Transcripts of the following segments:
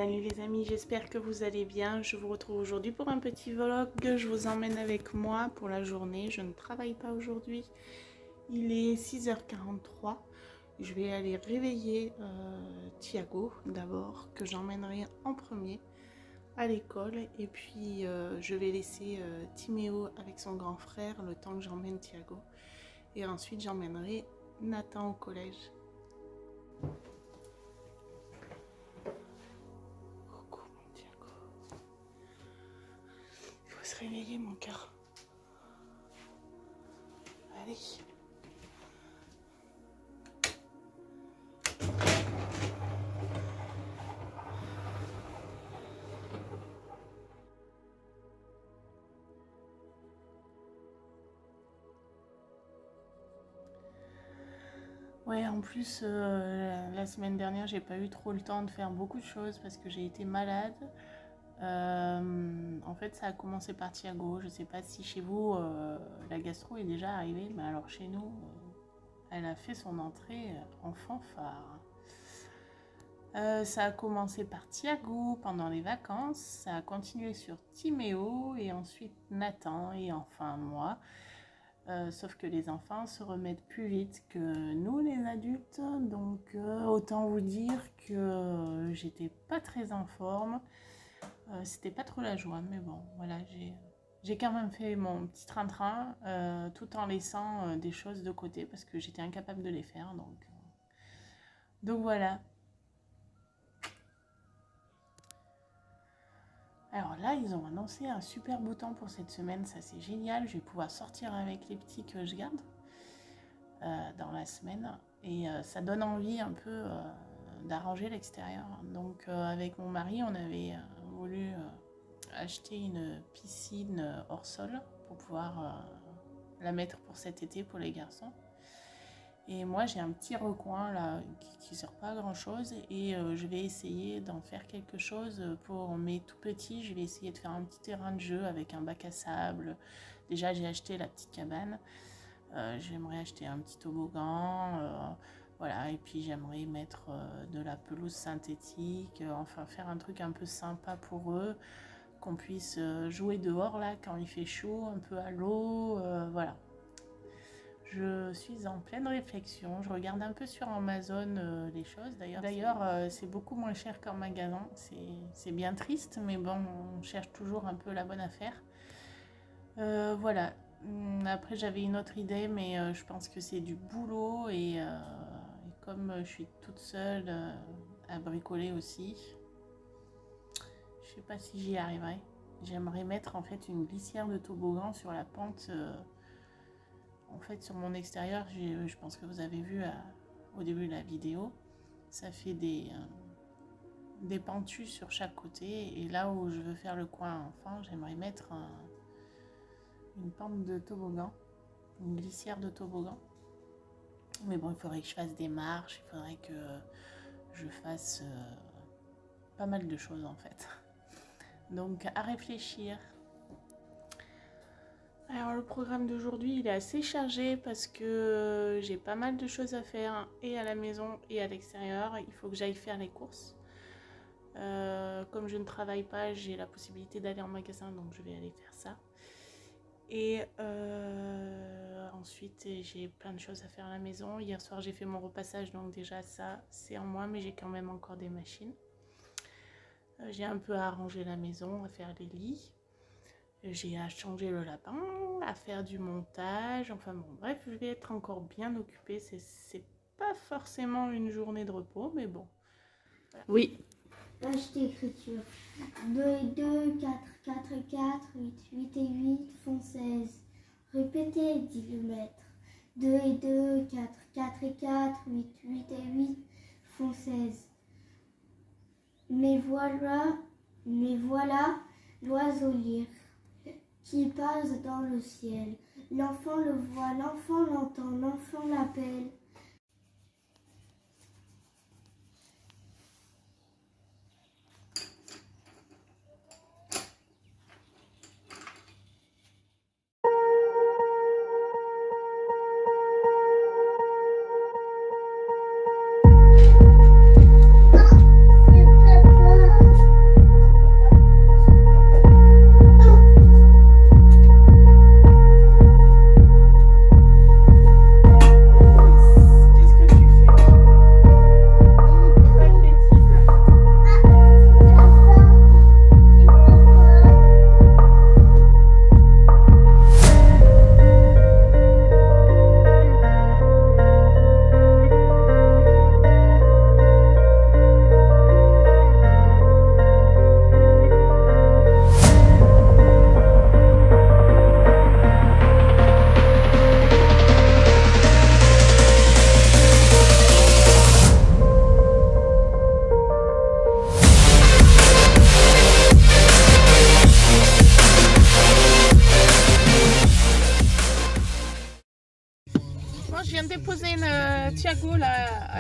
Salut les amis, j'espère que vous allez bien. Je vous retrouve aujourd'hui pour un petit vlog. Je vous emmène avec moi pour la journée. Je ne travaille pas aujourd'hui. Il est 6h43. Je vais aller réveiller Thiago d'abord, que j'emmènerai en premier à l'école. Et puis je vais laisser Timéo avec son grand frère le temps que j'emmène Thiago. Et ensuite j'emmènerai Nathan au collège. Réveiller mon cœur. Allez. Ouais, en plus, la semaine dernière, j'ai pas eu trop le temps de faire beaucoup de choses parce que j'ai été malade. En fait, ça a commencé par Thiago. Je sais pas si chez vous la gastro est déjà arrivée, mais alors chez nous, elle a fait son entrée en fanfare. Ça a commencé par Thiago pendant les vacances, ça a continué sur Timéo et ensuite Nathan et enfin moi. Sauf que les enfants se remettent plus vite que nous les adultes, donc autant vous dire que j'étais pas très en forme. C'était pas trop la joie, mais bon, voilà, j'ai quand même fait mon petit train-train tout en laissant des choses de côté parce que j'étais incapable de les faire, donc voilà. Alors là, ils ont annoncé un super beau temps pour cette semaine, ça c'est génial, je vais pouvoir sortir avec les petits que je garde dans la semaine et ça donne envie un peu d'arranger l'extérieur. Donc avec mon mari, on avait voulu acheter une piscine hors sol pour pouvoir la mettre pour cet été pour les garçons. Et moi j'ai un petit recoin là qui sert pas à grand chose et je vais essayer d'en faire quelque chose pour mes tout petits. Je vais essayer de faire un petit terrain de jeu avec un bac à sable. Déjà j'ai acheté la petite cabane. J'aimerais acheter un petit toboggan. Voilà, et puis j'aimerais mettre de la pelouse synthétique, enfin faire un truc un peu sympa pour eux, qu'on puisse jouer dehors là quand il fait chaud, un peu à l'eau, voilà. Je suis en pleine réflexion, je regarde un peu sur Amazon les choses, d'ailleurs c'est beaucoup moins cher qu'en magasin, c'est bien triste, mais bon, on cherche toujours un peu la bonne affaire. Voilà, après j'avais une autre idée, mais je pense que c'est du boulot et comme je suis toute seule à bricoler aussi, je sais pas si j'y arriverai. J'aimerais mettre en fait une glissière de toboggan sur la pente, en fait sur mon extérieur. Je pense que vous avez vu au début de la vidéo, ça fait des pentus sur chaque côté et là où je veux faire le coin enfant, j'aimerais mettre une pente de toboggan, une glissière de toboggan. Mais bon, il faudrait que je fasse des marches, il faudrait que je fasse pas mal de choses en fait. Donc à réfléchir. Alors le programme d'aujourd'hui il est assez chargé parce que j'ai pas mal de choses à faire et à la maison et à l'extérieur. Il faut que j'aille faire les courses. Comme je ne travaille pas, j'ai la possibilité d'aller en magasin, donc je vais aller faire ça. Et ensuite j'ai plein de choses à faire à la maison. Hier soir j'ai fait mon repassage, donc déjà ça c'est en moi, mais j'ai quand même encore des machines. J'ai un peu à arranger la maison, à faire les lits. J'ai à changer le lapin, à faire du montage. Enfin bon, bref, je vais être encore bien occupée. C'est pas forcément une journée de repos, mais bon. Voilà. Oui. Page d'écriture. 2 et 2, 4, 4 et 4, 8, 8 et 8 font 16. Répétez, dit le maître. 2 et 2, 4, 4 et 4, 8, 8 et 8 font 16. Mais voilà l'oiseau lyre qui passe dans le ciel. L'enfant le voit, l'enfant l'entend, l'enfant l'appelle.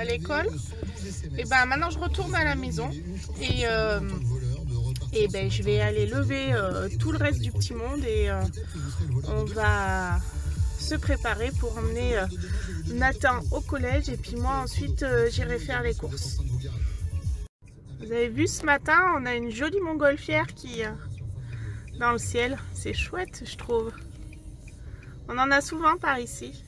à l'école. Et ben maintenant je retourne à la maison et ben je vais aller lever tout le reste du petit monde et on va se préparer pour emmener Nathan au collège et puis moi ensuite j'irai faire les courses. Vous avez vu ce matin, on a une jolie montgolfière qui dans le ciel, c'est chouette je trouve. On en a souvent par ici.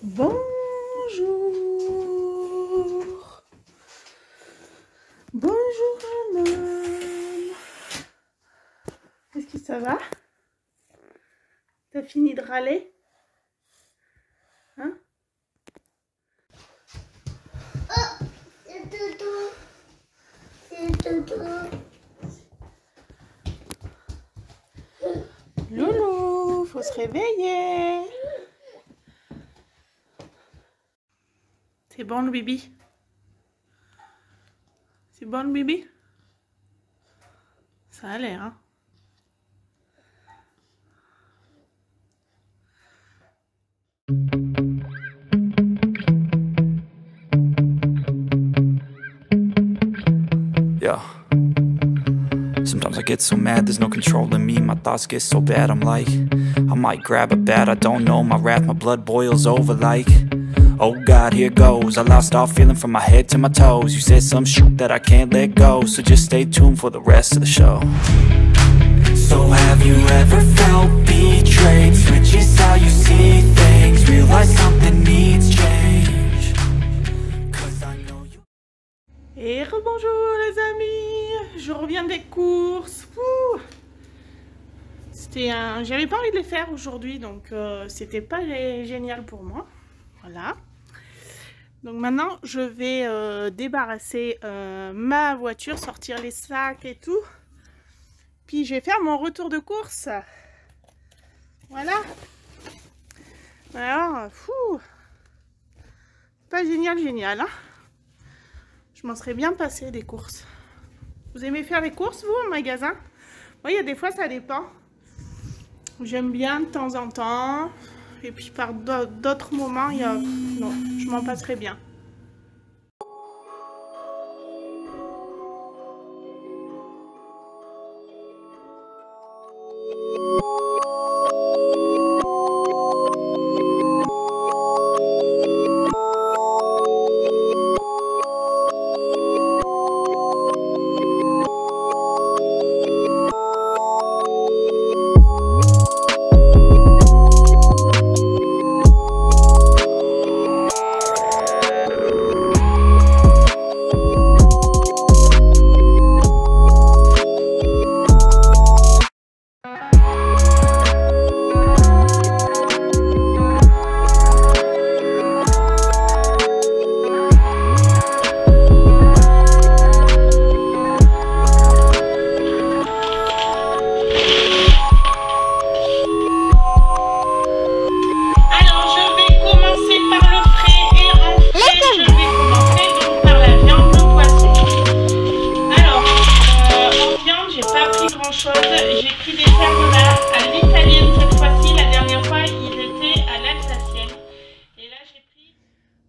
Bonjour. Bonjour un homme. Est-ce que ça va? T'as fini de râler? Hein? Oh, c'est Dodo. C'est Dodo. Loulou, faut se réveiller. C'est bon le bibi? C'est bon le bibi? Ça a l'air, hein? Yeah. Sometimes I get so mad, there's no controlling me. My thoughts get so bad, I'm like, I might grab a bat, I don't know. My wrath, my blood boils over like, oh God, here goes. I lost all feeling from my head to my toes. You said some shit that I can't let go, so just stay tuned for the rest of the show. So have you ever felt betrayed? Switches how you see things, realize something needs change. 'Cause I know you. Et rebonjour les amis, je reviens des courses. J'avais pas envie de les faire aujourd'hui, donc c'était pas génial pour moi. Voilà. Donc maintenant je vais débarrasser ma voiture, sortir les sacs et tout. Puis je vais faire mon retour de course. Voilà. Alors, pas génial, hein. Je m'en serais bien passé des courses. Vous aimez faire les courses, vous, au magasin? Moi, il y a des fois, ça dépend. J'aime bien de temps en temps. Et puis, par d'autres moments, non, je m'en passerais bien. J'ai pris des carbonara à l'italienne cette fois-ci. La dernière fois, ils étaient à l'alsacienne. Et là, j'ai pris...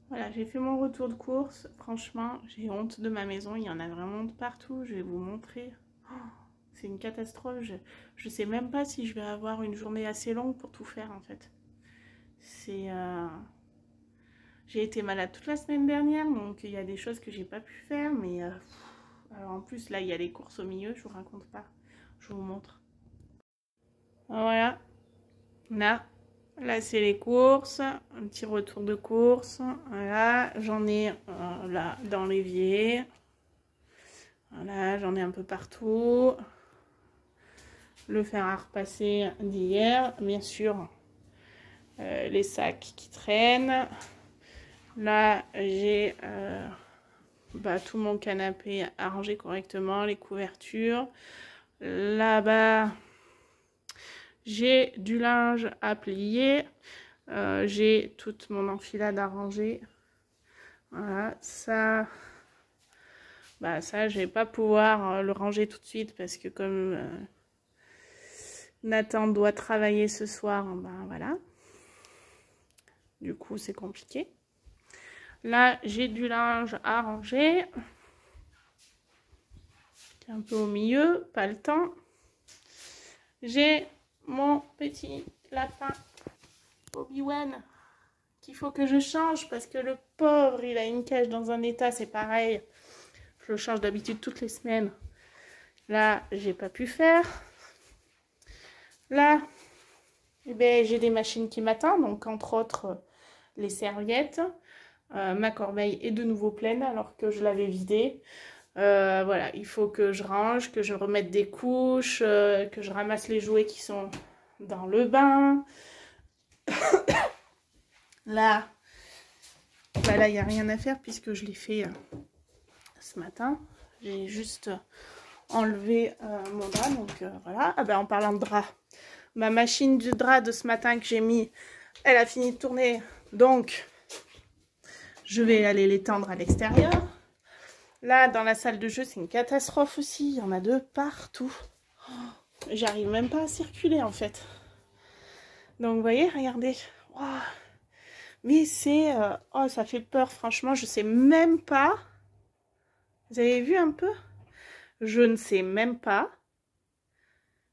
Voilà, j'ai fait mon retour de course. Franchement, j'ai honte de ma maison. Il y en a vraiment de partout. Je vais vous montrer. Oh, c'est une catastrophe. Je sais même pas si je vais avoir une journée assez longue pour tout faire, en fait. J'ai été malade toute la semaine dernière, donc il y a des choses que j'ai pas pu faire. Mais alors en plus, là, il y a les courses au milieu. Je vous raconte pas. Je vous montre. Voilà. Là c'est les courses. Un petit retour de course. Voilà. J'en ai là dans l'évier. Voilà. J'en ai un peu partout. Le fer à repasser d'hier. Bien sûr. Les sacs qui traînent. Là j'ai tout mon canapé arrangé correctement. Les couvertures. Là-bas, j'ai du linge à plier. J'ai toute mon enfilade à ranger. Voilà, ça, je vais pas pouvoir le ranger tout de suite parce que comme Nathan doit travailler ce soir, voilà. Du coup, c'est compliqué. Là, j'ai du linge à ranger. Un peu au milieu, pas le temps. J'ai mon petit lapin Obi-Wan qu'il faut que je change parce que le pauvre, il a une cage dans un état, c'est pareil. Je le change d'habitude toutes les semaines. Là, j'ai pas pu faire. Là, eh ben, j'ai des machines qui m'attendent, donc entre autres les serviettes. Ma corbeille est de nouveau pleine alors que je l'avais vidée. Voilà, il faut que je range, que je remette des couches, que je ramasse les jouets qui sont dans le bain. Là, bah là, il n'y a rien à faire puisque je l'ai fait ce matin. J'ai juste enlevé mon drap, donc voilà. Ah ben, en parlant de drap, ma machine de drap de ce matin que j'ai mis, elle a fini de tourner, donc je vais aller l'étendre à l'extérieur. Là, dans la salle de jeu, c'est une catastrophe aussi. Il y en a de partout. Oh, j'arrive même pas à circuler, en fait. Donc, vous voyez, regardez. Wow. Mais c'est... oh, ça fait peur, franchement. Je sais même pas... Vous avez vu un peu? Je ne sais même pas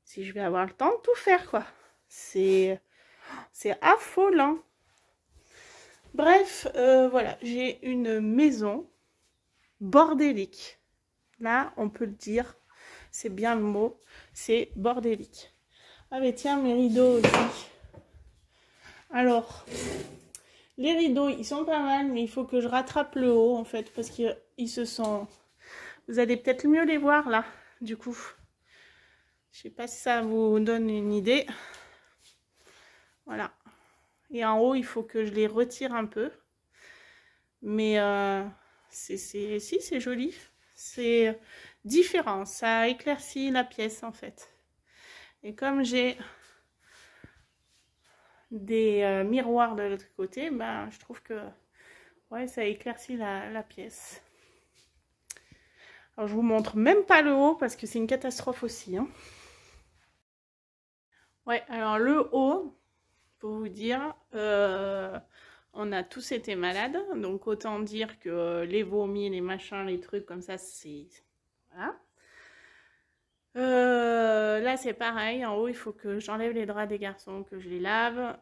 si je vais avoir le temps de tout faire, quoi. C'est affolant. Bref, voilà. J'ai une maison bordélique. Là, on peut le dire. C'est bien le mot. C'est bordélique. Ah mais tiens, mes rideaux aussi. Alors, les rideaux, ils sont pas mal, mais il faut que je rattrape le haut, en fait, parce qu'ils se sont... Vous allez peut-être mieux les voir, là, du coup. Je sais pas si ça vous donne une idée. Voilà. Et en haut, il faut que je les retire un peu. Mais si, c'est joli. C'est différent. Ça éclaircit la pièce, en fait. Et comme j'ai des miroirs de l'autre côté, ben, je trouve que ouais, ça éclaircit la pièce. Alors, je vous montre même pas le haut parce que c'est une catastrophe aussi. Hein. Ouais, alors le haut, pour vous dire, on a tous été malades. Donc, autant dire que les vomis, les machins, les trucs comme ça, c'est... Voilà. Là, c'est pareil. En haut, il faut que j'enlève les draps des garçons, que je les lave.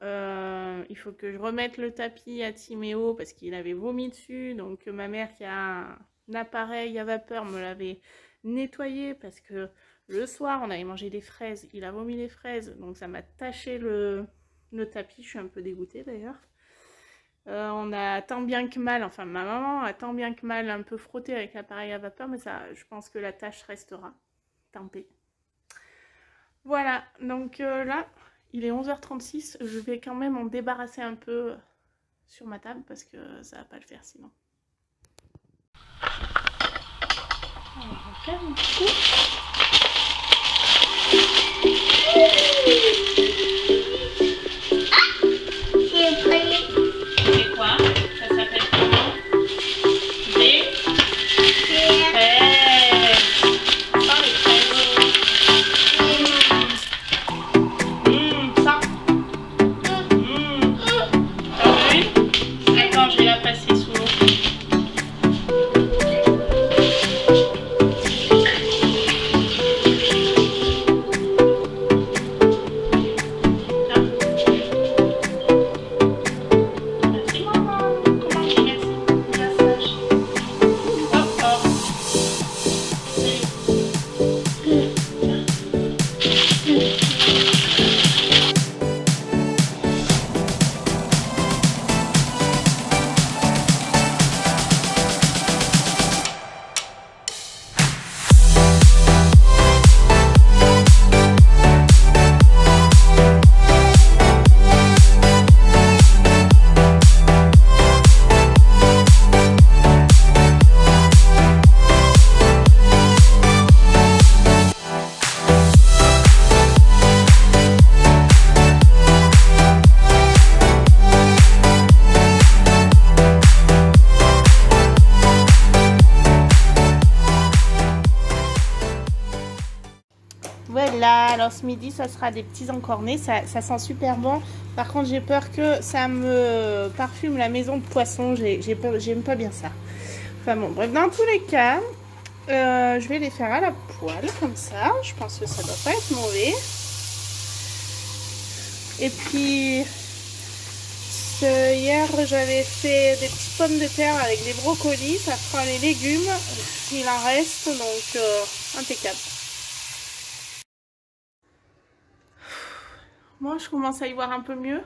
Il faut que je remette le tapis à Timéo parce qu'il avait vomi dessus. Donc, ma mère qui a un appareil à vapeur me l'avait nettoyé parce que le soir, on avait mangé des fraises. Il a vomi les fraises. Donc, ça m'a taché le tapis. Je suis un peu dégoûtée d'ailleurs. On a tant bien que mal, enfin ma maman a tant bien que mal un peu frotté avec l'appareil à vapeur, mais ça, je pense que la tâche restera. Tant pis. Voilà, donc là, il est 11h36. Je vais quand même en débarrasser un peu sur ma table parce que ça va pas le faire sinon. On va faire un petit coup. C'est quoi? Ça s'appelle comment? Des fraises. Ça. T'as vu? Attends, je vais la passer sous l'eau. ce midi, ça sera des petits encornets. Ça sent super bon. Par contre, j'ai peur que ça me parfume la maison de poisson. J'aime pas bien ça. Enfin bon, bref, dans tous les cas, je vais les faire à la poêle, comme ça. Je pense que ça doit pas être mauvais. Et puis, hier, j'avais fait des petites pommes de terre avec des brocolis. Ça fera les légumes. Il en reste, donc impeccable. Moi, je commence à y voir un peu mieux.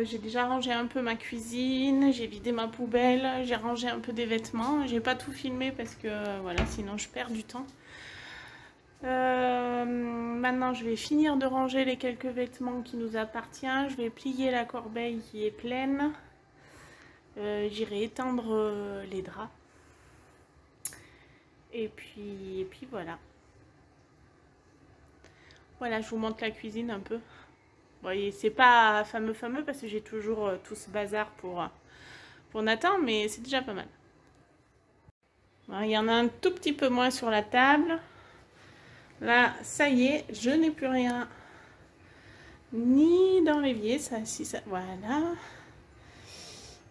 J'ai déjà rangé un peu ma cuisine, j'ai vidé ma poubelle, j'ai rangé un peu des vêtements. J'ai pas tout filmé parce que voilà, sinon je perds du temps. Maintenant, je vais finir de ranger les quelques vêtements qui nous appartiennent. Je vais plier la corbeille qui est pleine. J'irai étendre les draps. Et puis voilà. Voilà, je vous montre la cuisine un peu. Bon, c'est pas fameux parce que j'ai toujours tout ce bazar pour Nathan, mais c'est déjà pas mal. Bon, il y en a un tout petit peu moins sur la table. Là, ça y est, je n'ai plus rien. Ni dans l'évier, ça, si ça, voilà.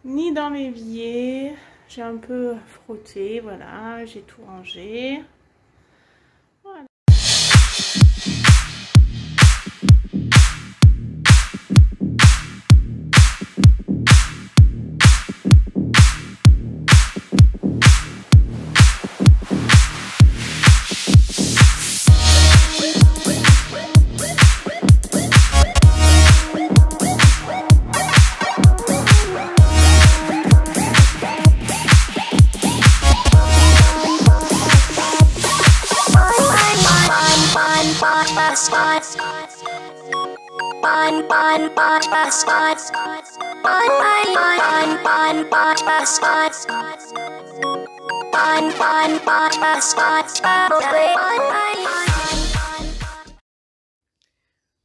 Ni dans l'évier. J'ai un peu frotté, voilà, j'ai tout rangé. Voilà.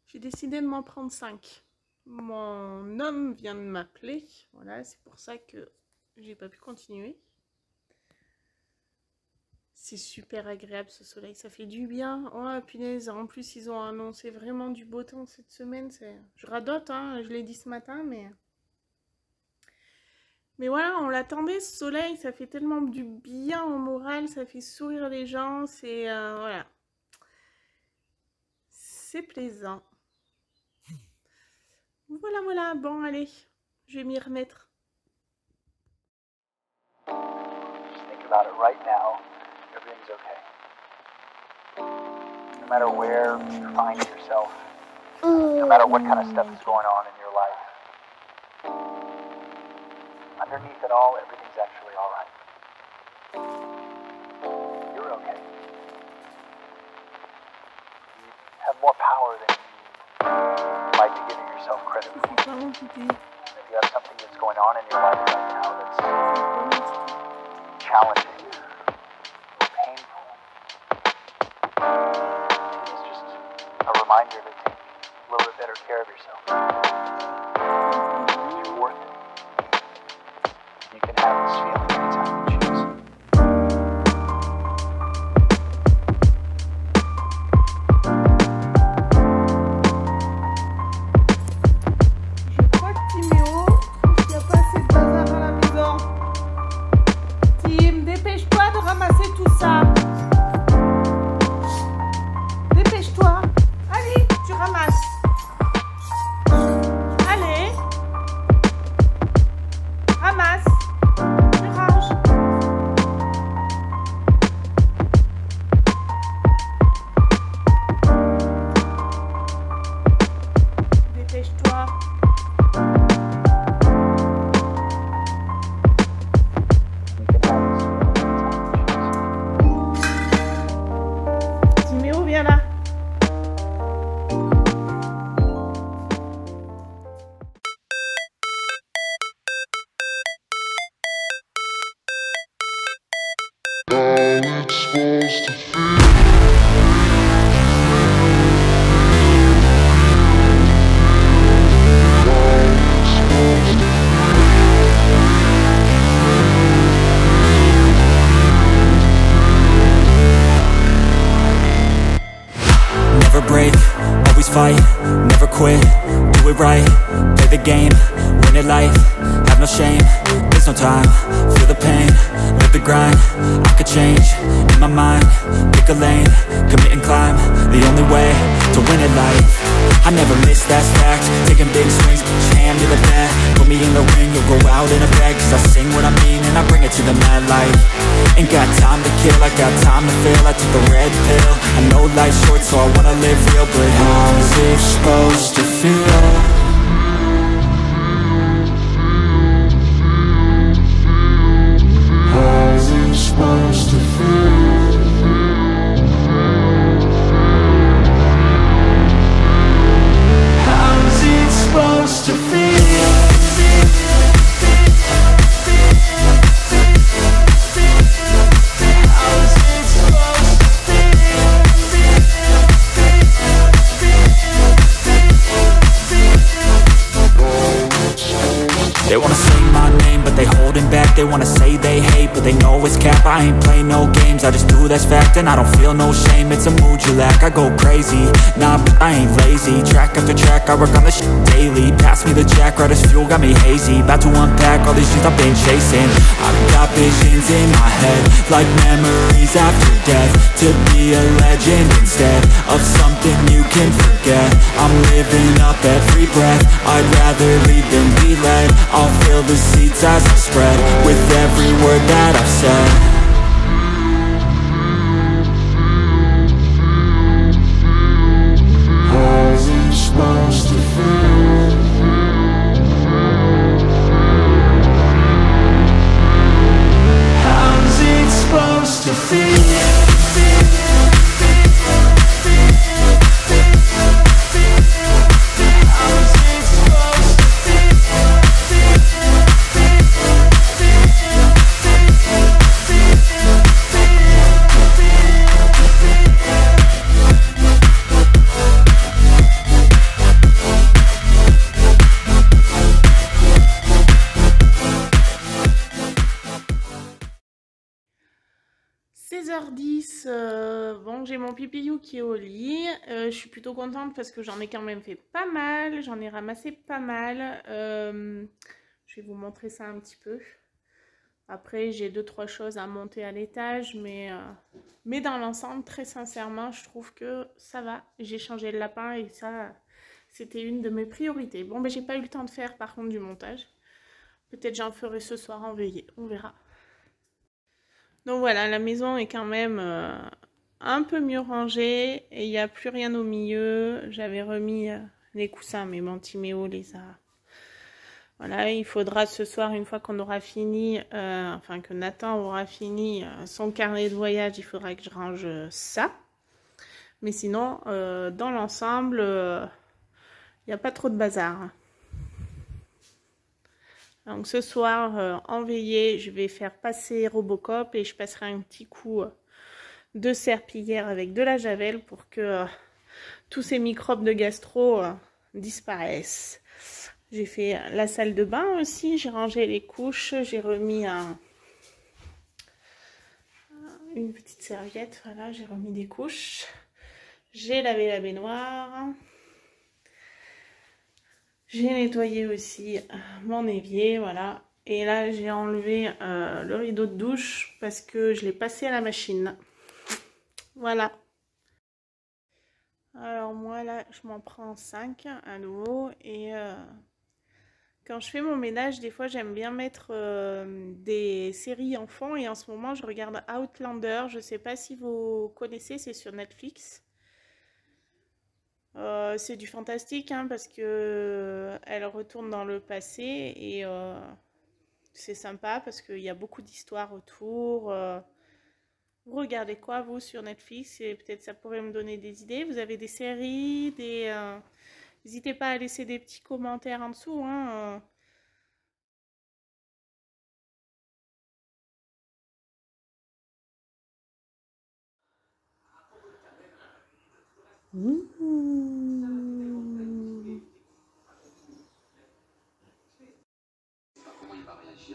J'ai décidé de m'en prendre 5. Mon homme vient de m'appeler. Voilà, c'est pour ça que j'ai pas pu continuer. C'est super agréable ce soleil, ça fait du bien. Oh punaise, en plus ils ont annoncé vraiment du beau temps cette semaine. Je radote, hein, je l'ai dit ce matin, mais voilà, on l'attendait ce soleil, ça fait tellement du bien au moral, ça fait sourire les gens, c'est voilà. C'est plaisant. Voilà, bon allez, je vais m'y remettre. Just think about it right now. Everything's okay. No matter where you find yourself, no matter what kind of stuff is going on in your life, underneath it all, everything's actually all right. You're okay. You have more power than you might be giving yourself credit for. If you have something that's going on in your life right now that's challenging, reminder to take a little bit better care of yourself. You're worth it. You can have this feeling anytime you choose. Je crois que Timéo trouve qu'il n'y a pas assez de bazar à la maison. Tim, dépêche-toi de ramasser tout ça. Dépêche-toi. Tu ramasses. Allez. Ramasse. Tu ranges. Dépêche-toi. Timéo, viens là. Never break, fight, never quit, do it right, play the game, win it life, have no shame, there's no time, feel the pain, live the grind, I could change, in my mind, pick a lane, commit and climb, the only way to win it life, I never miss, that's fact, taking big swings, put your hand to the bat, put me in the ring, you'll go out in a bag, cause I sing what I mean and I bring it to the mad light, ain't got time to kill, I got time to feel, I took the red pill, I know life's short so I wanna live real, but how's it supposed to feel? How's it supposed to feel? How's it supposed to feel? They wanna say my name, but they holding back. They wanna say they hate, but they know it's cap. I ain't play no games, I just do that's fact. And I don't feel no shame, it's a mood you lack. I go crazy, nah, but I ain't lazy. Track after track, I work on this shit daily. Pass me the jack, right as fuel, got me hazy. About to unpack all these things I've been chasing. I've got visions in my head, like memories after death. To be a legend instead of something you can forget. I'm living up every breath, I'd rather lead than be led. I'll fill the seats as I spread with every word that I've said. How's it supposed to feel? How's it supposed to feel? Bon, j'ai mon pipillou qui est au lit. Je suis plutôt contente parce que j'en ai quand même fait pas mal. J'en ai ramassé pas mal. Je vais vous montrer ça un petit peu. Après, j'ai 2-3 choses à monter à l'étage. Mais dans l'ensemble, très sincèrement, je trouve que ça va. J'ai changé le lapin et ça, c'était une de mes priorités. Bon, ben, j'ai pas eu le temps de faire par contre du montage. Peut-être j'en ferai ce soir en veillée. On verra. Donc voilà, la maison est quand même un peu mieux rangée et il n'y a plus rien au milieu. J'avais remis les coussins, mais mon Timéo les a... Voilà, il faudra ce soir, une fois qu'on aura fini, enfin que Nathan aura fini son carnet de voyage, il faudra que je range ça. Mais sinon, dans l'ensemble, il n'y a pas trop de bazar. Donc ce soir, en veillée, je vais faire passer Robocop et je passerai un petit coup de serpillière avec de la javel pour que tous ces microbes de gastro disparaissent. J'ai fait la salle de bain aussi, j'ai rangé les couches, j'ai remis une petite serviette, voilà, j'ai remis des couches. J'ai lavé la baignoire. J'ai nettoyé aussi mon évier, voilà. Et là, j'ai enlevé le rideau de douche parce que je l'ai passé à la machine. Voilà. Alors moi, là, je m'en prends 5 à nouveau. Et quand je fais mon ménage, des fois, j'aime bien mettre des séries en fond. Et en ce moment, je regarde Outlander. Je ne sais pas si vous connaissez, c'est sur Netflix. C'est du fantastique hein, parce que elle retourne dans le passé et c'est sympa parce qu'il y a beaucoup d'histoires autour. Vous regardez quoi vous sur Netflix et peut-être ça pourrait me donner des idées. Vous avez des séries, n'hésitez pas à laisser des petits commentaires en dessous. Hein,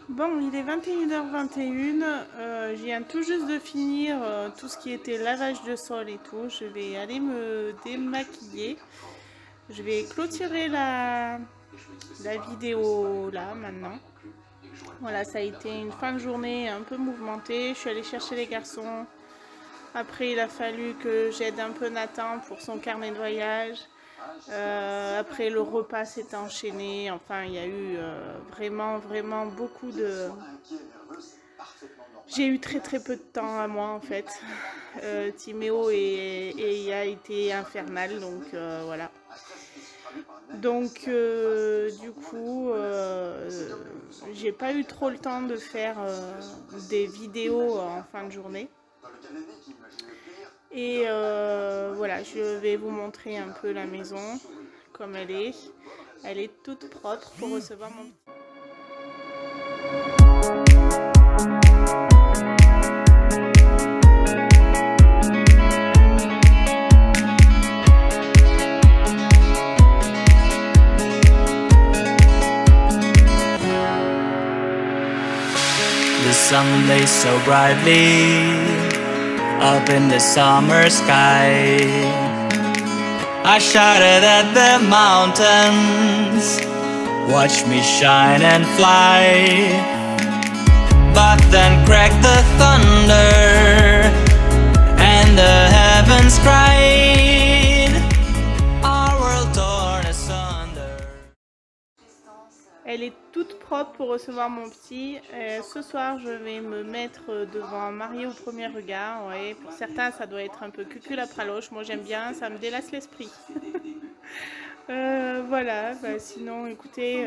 Bon, il est 21h21, je viens tout juste de finir tout ce qui était lavage de sol et tout. Je vais aller me démaquiller. Je vais clôturer la vidéo là maintenant. Voilà, ça a été une fin de journée un peu mouvementée. Je suis allée chercher les garçons. Après, il a fallu que j'aide un peu Nathan pour son carnet de voyage. Après, le repas s'est enchaîné. Enfin, il y a eu vraiment beaucoup de... J'ai eu très peu de temps à moi en fait. Timéo a été infernal, donc voilà. Donc du coup, j'ai pas eu trop le temps de faire des vidéos en fin de journée. Et voilà, je vais vous montrer un peu la maison comme elle est. Elle est toute propre pour recevoir mon petit. The sun lays so brightly up in the summer sky. I shouted at the mountains, watch me shine and fly. But then cracked the thunder and the heavens cried, our world torn asunder. Elle est toute propre pour recevoir mon petit. Ce soir, je vais me mettre devant Marié au premier regard. Ouais, pour certains, ça doit être un peu cucul à praloche. Moi, j'aime bien, ça me délasse l'esprit. Voilà, bah, sinon, écoutez,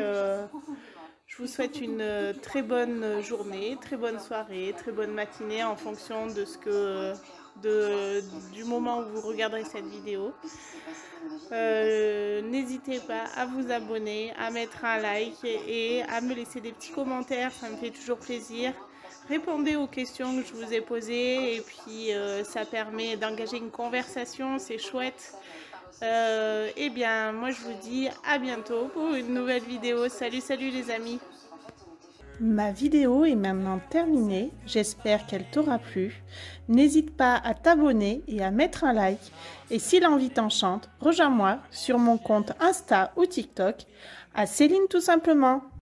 je vous souhaite une très bonne journée, très bonne soirée, très bonne matinée en fonction de du moment où vous regarderez cette vidéo. N'hésitez pas à vous abonner, à mettre un like et à me laisser des petits commentaires, ça me fait toujours plaisir. Répondez aux questions que je vous ai posées et puis ça permet d'engager une conversation, c'est chouette. Et bien moi je vous dis à bientôt pour une nouvelle vidéo. Salut les amis. Ma vidéo est maintenant terminée, j'espère qu'elle t'aura plu. N'hésite pas à t'abonner et à mettre un like. Et si l'envie t'enchante, rejoins-moi sur mon compte Insta ou TikTok à Céline tout simplement.